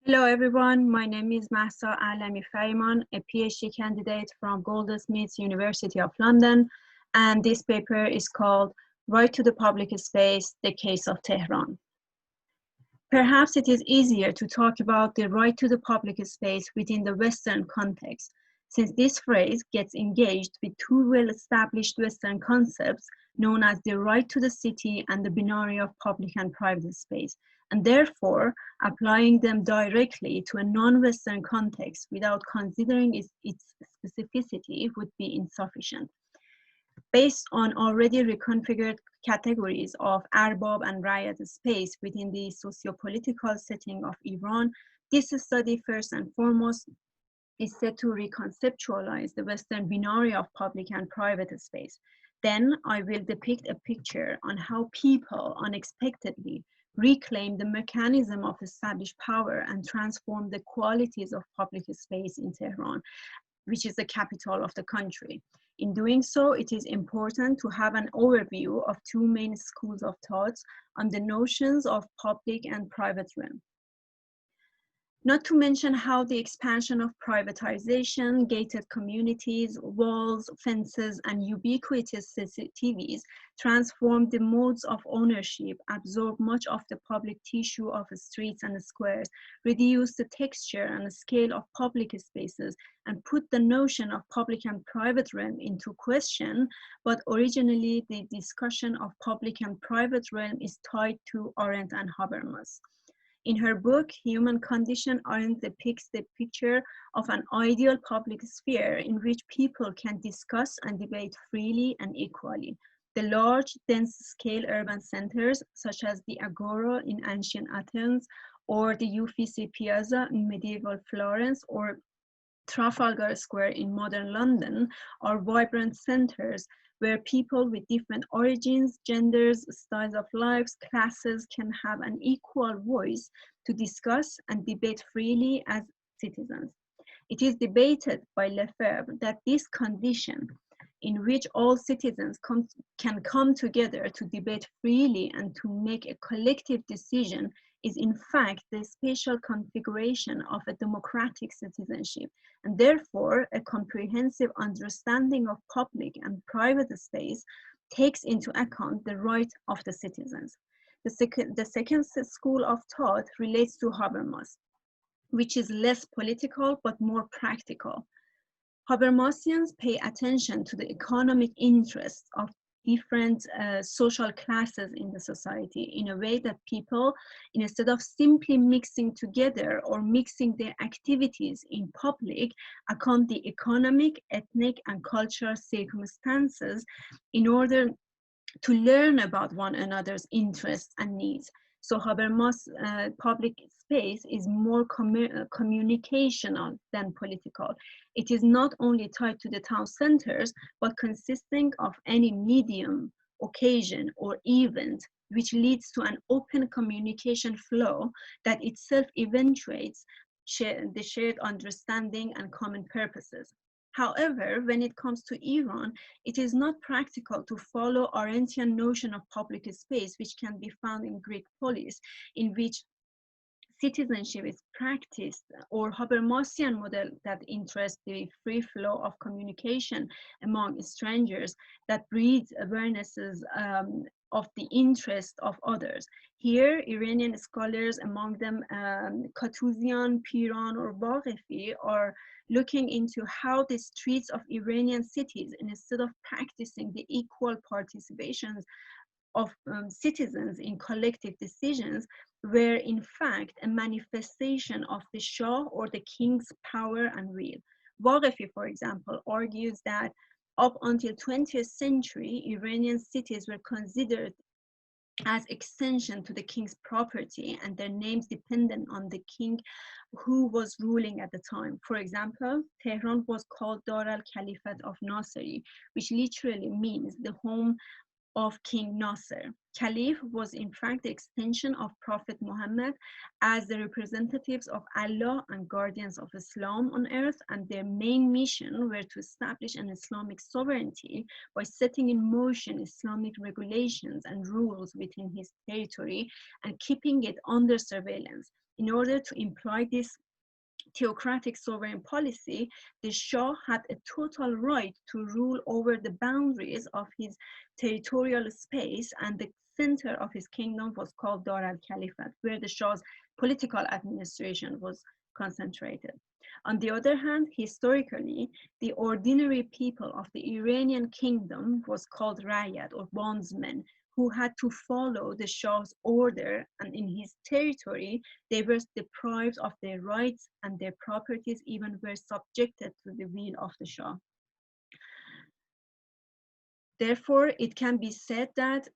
Hello everyone, my name is Mahsa Alami Fariman, a PhD candidate from Goldsmiths University of London, and this paper is called Right to the Public Space, the Case of Tehran. Perhaps it is easier to talk about the right to the public space within the Western context, since this phrase gets engaged with two well-established Western concepts known as the right to the city and the binary of public and private space, and therefore applying them directly to a non-Western context without considering its specificity would be insufficient. Based on already reconfigured categories of Arbab and Rayat space within the socio-political setting of Iran, this study first and foremost is set to reconceptualize the Western binary of public and private space. Then I will depict a picture on how people unexpectedly reclaim the mechanism of established power and transform the qualities of public space in Tehran, which is the capital of the country. In doing so, it is important to have an overview of two main schools of thought on the notions of public and private realm. Not to mention how the expansion of privatization, gated communities, walls, fences, and ubiquitous CCTVs transformed the modes of ownership, absorbed much of the public tissue of streets and squares, reduced the texture and scale of public spaces, and put the notion of public and private realm into question, but originally the discussion of public and private realm is tied to Arendt and Habermas. In her book, Human Condition, Arendt depicts the picture of an ideal public sphere in which people can discuss and debate freely and equally. The large, dense-scale urban centers, such as the Agora in ancient Athens, or the Uffizi Piazza in medieval Florence, or Trafalgar Square in modern London, are vibrant centers where people with different origins, genders, styles of lives, classes can have an equal voice to discuss and debate freely as citizens. It is debated by Lefebvre that this condition in which all citizens can come together to debate freely and to make a collective decision is in fact the spatial configuration of a democratic citizenship, and therefore a comprehensive understanding of public and private space takes into account the right of the citizens. The second school of thought relates to Habermas, which is less political but more practical. Habermasians pay attention to the economic interests of different social classes in the society in a way that people, instead of simply mixing together or mixing their activities in public, account the economic, ethnic, and cultural circumstances in order to learn about one another's interests and needs. So Habermas' public space is more communicational than political. It is not only tied to the town centers, but consisting of any medium, occasion, or event, which leads to an open communication flow that itself eventuates the shared understanding and common purposes. However, when it comes to Iran, it is not practical to follow Arendtian notion of public space, which can be found in Greek polis, in which citizenship is practiced, or Habermasian model that interests the free flow of communication among strangers that breeds awarenesses of the interest of others. Here, Iranian scholars, among them Katuzian, Piran, or Baghefi, are looking into how the streets of Iranian cities, instead of practicing the equal participations of citizens in collective decisions, were in fact a manifestation of the Shah or the king's power and will. Baghefi, for example, argues that up until 20th century, Iranian cities were considered as extension to the king's property, and their names dependent on the king who was ruling at the time. For example, Tehran was called Dar al-Khalifat of Nasiri, which literally means the home of King Nasser. Caliph was in fact the extension of Prophet Muhammad as the representatives of Allah and guardians of Islam on earth, and their main mission were to establish an Islamic sovereignty by setting in motion Islamic regulations and rules within his territory and keeping it under surveillance. In order to imply this theocratic sovereign policy, the Shah had a total right to rule over the boundaries of his territorial space, and the center of his kingdom was called Dar al-Khalifat, where the Shah's political administration was concentrated. On the other hand, historically, the ordinary people of the Iranian kingdom was called Rayat, or bondsmen, who had to follow the Shah's order, and in his territory, they were deprived of their rights, and their properties even were subjected to the will of the Shah. Therefore, it can be said that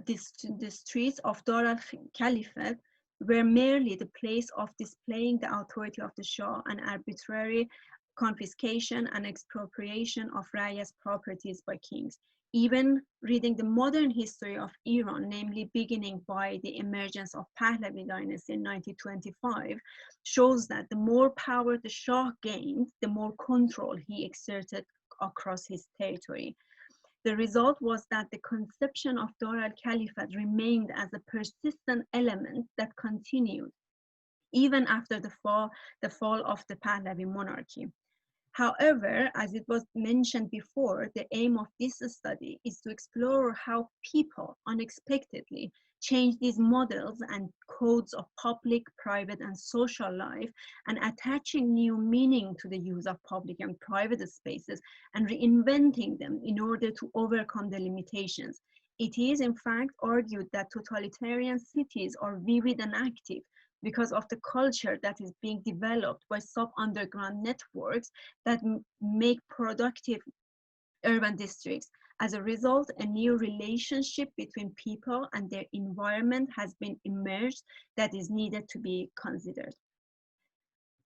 the streets of Dar al-Khalifat were merely the place of displaying the authority of the Shah and arbitrary confiscation and expropriation of Rayas properties by kings. Even reading the modern history of Iran, namely beginning by the emergence of Pahlavi dynasty in 1925, shows that the more power the Shah gained, the more control he exerted across his territory. The result was that the conception of Dar al-Khalifat remained as a persistent element that continued even after the fall of the Pahlavi monarchy. However, as it was mentioned before, the aim of this study is to explore how people unexpectedly change these models and codes of public, private, and social life, and attaching new meaning to the use of public and private spaces and reinventing them in order to overcome the limitations. It is, in fact, argued that totalitarian cities are vivid and active because of the culture that is being developed by sub-underground networks that make productive urban districts. As a result, a new relationship between people and their environment has been emerged that is needed to be considered.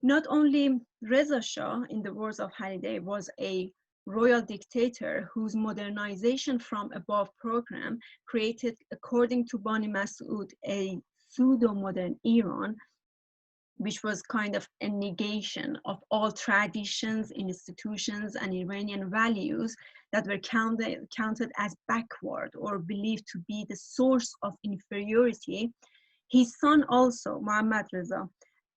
Not only Reza Shah, in the words of Halideh, was a royal dictator whose modernization from above program created, according to Bani Masoud, a pseudo-modern Iran, which was kind of a negation of all traditions, institutions, and Iranian values that were counted as backward or believed to be the source of inferiority. His son also, Mohammad Reza,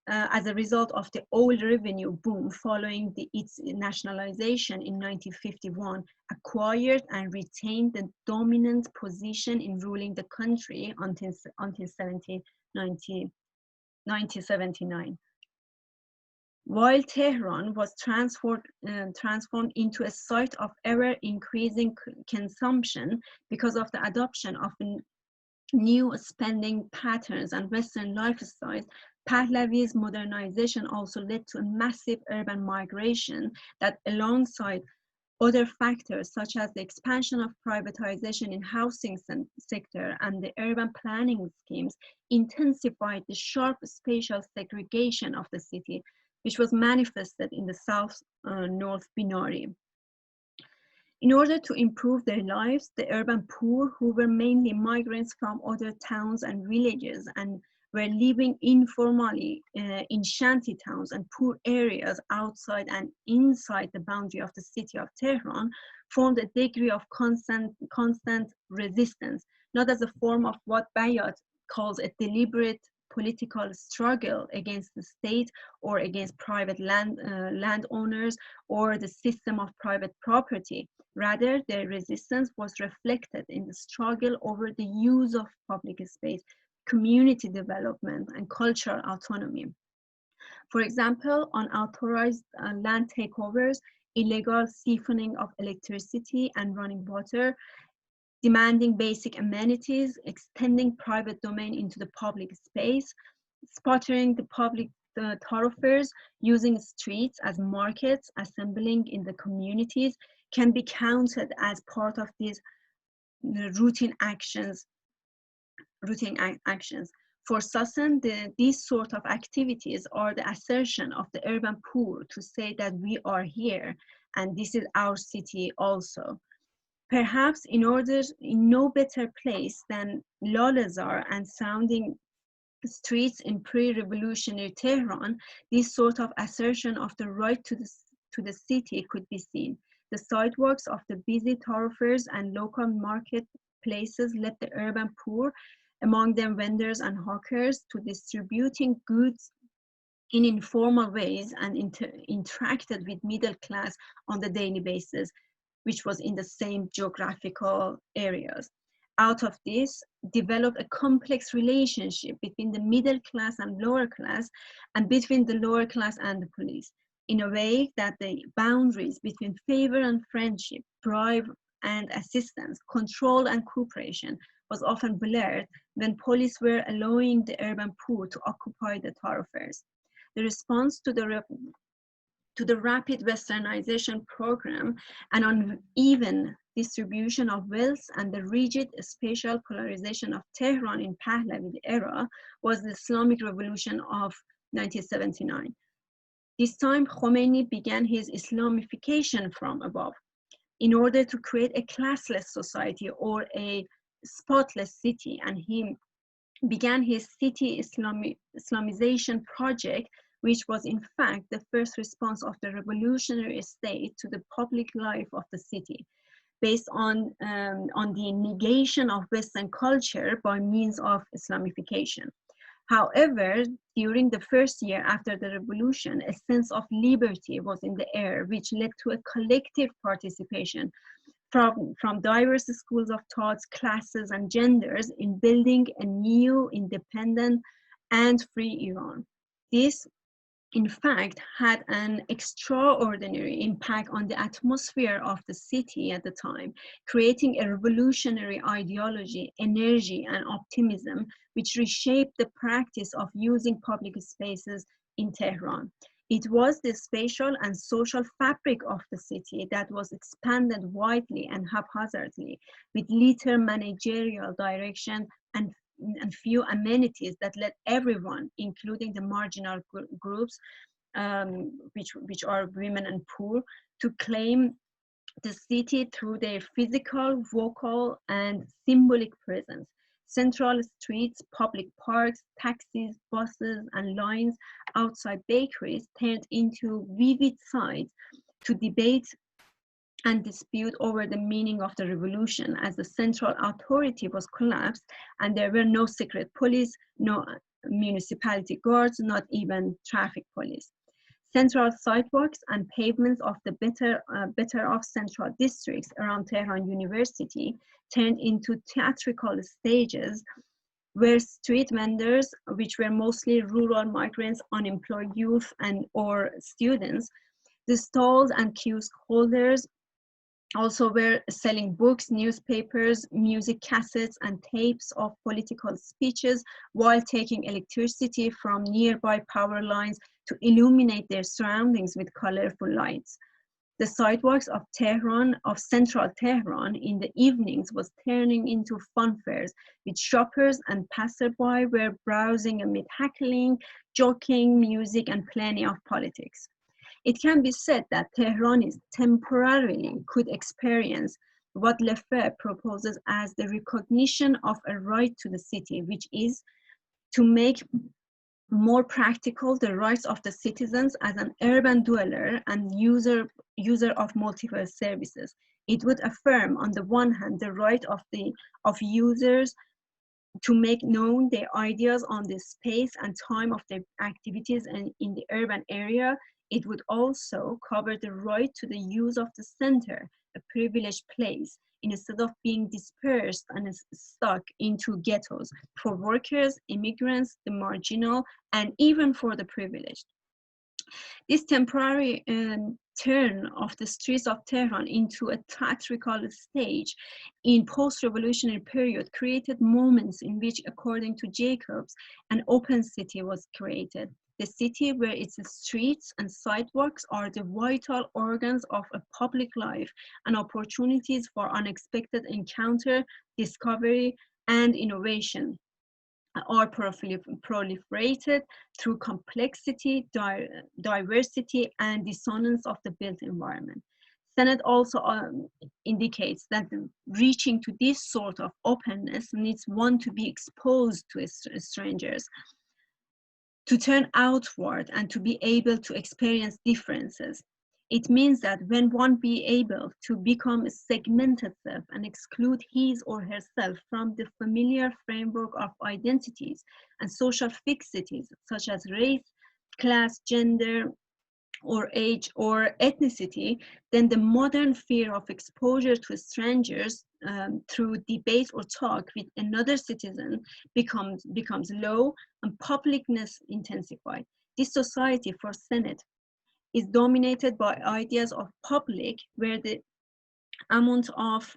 as a result of the oil revenue boom following its nationalization in 1951, acquired and retained the dominant position in ruling the country until 1979. While Tehran was transformed into a site of ever-increasing consumption because of the adoption of new spending patterns and Western lifestyles, Pahlavi's modernization also led to a massive urban migration that, alongside other factors such as the expansion of privatization in housing sector and the urban planning schemes, intensified the sharp spatial segregation of the city, which was manifested in the south-north binary. In order to improve their lives, the urban poor, who were mainly migrants from other towns and villages and were living informally in shanty towns and poor areas outside and inside the boundary of the city of Tehran, formed a degree of constant resistance, not as a form of what Bayat calls a deliberate political struggle against the state or against private landowners or the system of private property. Rather, their resistance was reflected in the struggle over the use of public space, community development, and cultural autonomy. For example, unauthorized land takeovers, illegal siphoning of electricity and running water, demanding basic amenities, extending private domain into the public space, sputtering the public thoroughfares, using streets as markets, assembling in the communities, can be counted as part of these routine actions. For Sassen, these sort of activities are the assertion of the urban poor to say that we are here and this is our city also. Perhaps in no better place than Lalazar and surrounding streets in pre-revolutionary Tehran, this sort of assertion of the right to the city could be seen. The sidewalks of the busy thoroughfares and local market places let the urban poor among them vendors and hawkers, to distributing goods in informal ways and interacted with middle class on the daily basis, which was in the same geographical areas. Out of this, developed a complex relationship between the middle class and lower class, and between the lower class and the police, in a way that the boundaries between favor and friendship, bribe and assistance, control and cooperation was often blurred when police were allowing the urban poor to occupy the thoroughfares. The response to the rapid westernization program and uneven distribution of wealth and the rigid spatial polarization of Tehran in Pahlavi era was the Islamic Revolution of 1979. This time, Khomeini began his Islamification from above in order to create a classless society or a spotless city, and he began his city Islamization project, which was in fact the first response of the revolutionary state to the public life of the city, based on the negation of Western culture by means of Islamification. However, during the first year after the revolution, a sense of liberty was in the air, which led to a collective participation from diverse schools of thoughts, classes, and genders in building a new, independent, and free Iran. This, in fact, had an extraordinary impact on the atmosphere of the city at the time, creating a revolutionary ideology, energy, and optimism, which reshaped the practice of using public spaces in Tehran. It was the spatial and social fabric of the city that was expanded widely and haphazardly, with little managerial direction and few amenities that led everyone, including the marginal groups, which are women and poor, to claim the city through their physical, vocal, and symbolic presence. Central streets, public parks, taxis, buses, and lines outside bakeries turned into vivid sites to debate and dispute over the meaning of the revolution, as the central authority was collapsed and there were no secret police, no municipality guards, not even traffic police. Central sidewalks and pavements of the better off central districts around Tehran University turned into theatrical stages where street vendors, which were mostly rural migrants, unemployed youth, and or students, the stalls and kiosk holders also were selling books, newspapers, music cassettes, and tapes of political speeches while taking electricity from nearby power lines to illuminate their surroundings with colorful lights. The sidewalks of Tehran, of central Tehran in the evenings was turning into fun fairs with shoppers and passerby were browsing amid heckling, joking, music, and plenty of politics. It can be said that Tehranis temporarily could experience what Lefebvre proposes as the recognition of a right to the city, which is to make more practical the rights of the citizens as an urban dweller and user of multiple services. It would affirm, on the one hand, the right of users to make known their ideas on the space and time of their activities and in the urban area. It would also cover the right to the use of the center, a privileged place, instead of being dispersed and stuck into ghettos for workers, immigrants, the marginal, and even for the privileged. This temporary turn of the streets of Tehran into a theatrical stage in post-revolutionary period created moments in which, according to Jacobs, an open city was created. The city where its streets and sidewalks are the vital organs of a public life and opportunities for unexpected encounter, discovery, and innovation are proliferated through complexity, diversity, and dissonance of the built environment. Sennett also indicates that reaching to this sort of openness needs one to be exposed to strangers, to turn outward and to be able to experience differences. It means that when one be able to become a segmented self and exclude his or herself from the familiar framework of identities and social fixities such as race, class, gender, or age or ethnicity, then the modern fear of exposure to strangers through debate or talk with another citizen becomes low and publicness intensified. This society for Senate is dominated by ideas of public where the amount of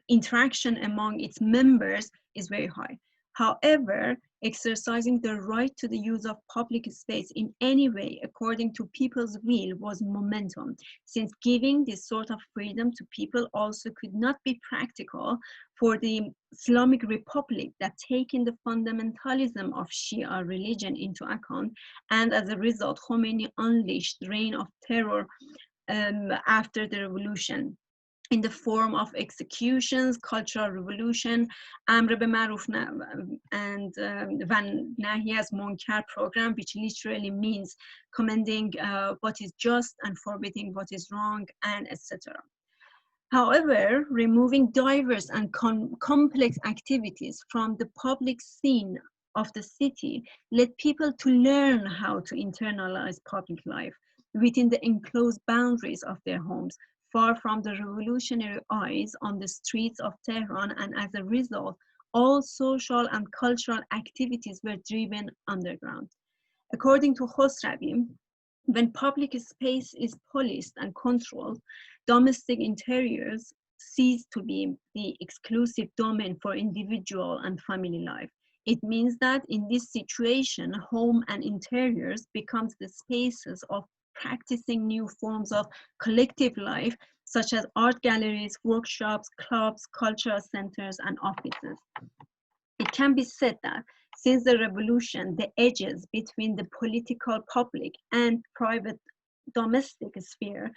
interaction among its members is very high. However, exercising the right to the use of public space in any way according to people's will was momentum, since giving this sort of freedom to people also could not be practical for the Islamic Republic that taken the fundamentalism of Shia religion into account, and as a result, Khomeini unleashed reign of terror after the revolution in the form of executions, cultural revolution, Amr be Maruf and Van Nahi as Munkar program, which literally means commending what is just and forbidding what is wrong, and etc. However, removing diverse and complex activities from the public scene of the city led people to learn how to internalize public life within the enclosed boundaries of their homes, far from the revolutionary eyes on the streets of Tehran, and as a result, all social and cultural activities were driven underground. According to Khosravi, when public space is policed and controlled, domestic interiors cease to be the exclusive domain for individual and family life. It means that in this situation, home and interiors becomes the spaces of practicing new forms of collective life, such as art galleries, workshops, clubs, cultural centers, and offices. It can be said that since the revolution, the edges between the political public and private domestic sphere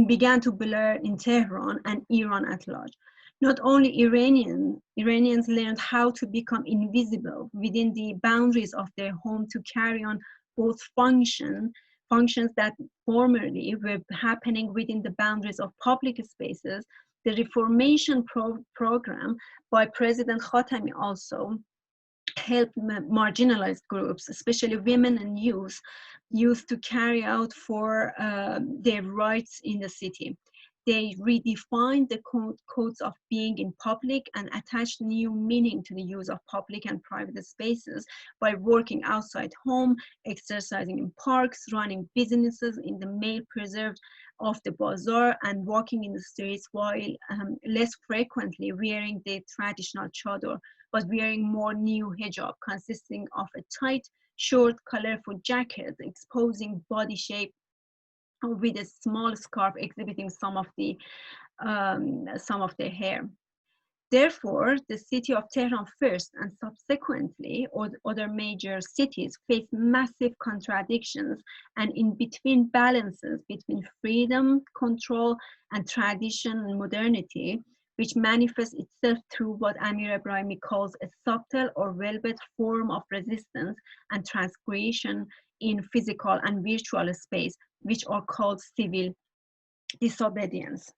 began to blur in Tehran and Iran at large. Not only Iranians learned how to become invisible within the boundaries of their home to carry on both functions that formerly were happening within the boundaries of public spaces. The reformation program by President Khatami also help marginalized groups, especially women and youth to carry out for their rights in the city. They redefined the codes of being in public and attached new meaning to the use of public and private spaces by working outside home, exercising in parks, running businesses in the male preserved of the bazaar, and walking in the streets while less frequently wearing the traditional chador, but wearing more new hijab consisting of a tight, short, colorful jacket exposing body shape with a small scarf exhibiting some of their hair. Therefore, the city of Tehran first and subsequently other major cities face massive contradictions and in between balances between freedom, control, and tradition and modernity, which manifests itself through what Amir Ebrahimi calls a subtle or velvet form of resistance and transgression in physical and virtual space, which are called civil disobedience.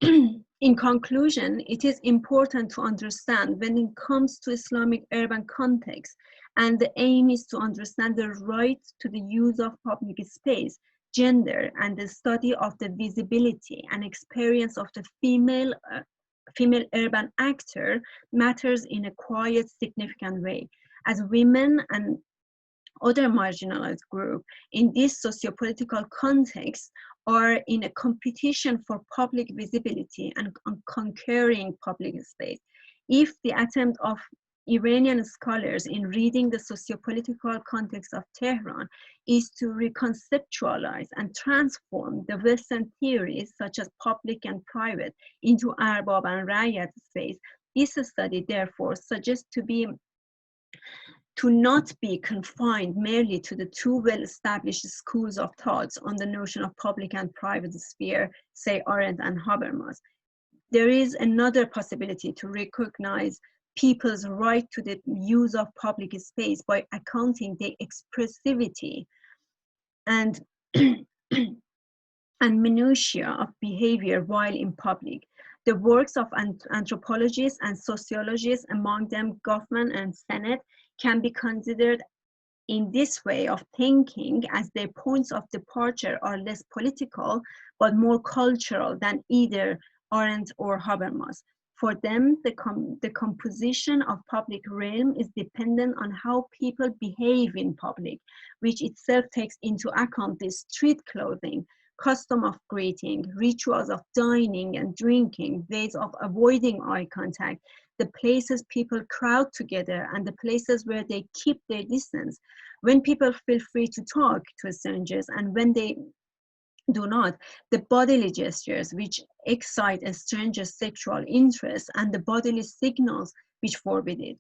In conclusion, it is important to understand when it comes to Islamic urban context, and the aim is to understand the right to the use of public space, gender, and the study of the visibility and experience of the female urban actor matters in a quiet, significant way. As women and other marginalized groups in this socio-political context are in a competition for public visibility and conquering public space. If the attempt of Iranian scholars in reading the socio-political context of Tehran is to reconceptualize and transform the Western theories such as public and private into Arbab and Rayat space, this study therefore suggests to not be confined merely to the two well-established schools of thoughts on the notion of public and private sphere, say Arendt and Habermas. There is another possibility to recognize people's right to the use of public space by accounting the expressivity and and minutiae of behavior while in public. The works of anthropologists and sociologists, among them Goffman and Sennett, can be considered in this way of thinking as their points of departure are less political but more cultural than either Arendt or Habermas. For them, the composition of public realm is dependent on how people behave in public, which itself takes into account the street clothing, custom of greeting, rituals of dining and drinking, ways of avoiding eye contact, the places people crowd together, and the places where they keep their distance. When people feel free to talk to strangers and when they do not, the bodily gestures which excite a stranger's sexual interest and the bodily signals which forbid it.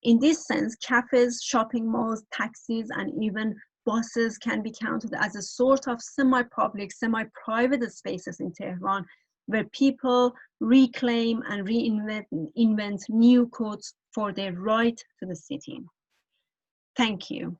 In this sense, cafes, shopping malls, taxis, and even buses can be counted as a sort of semi-public, semi-private spaces in Tehran where people reclaim and invent new codes for their right to the city. Thank you.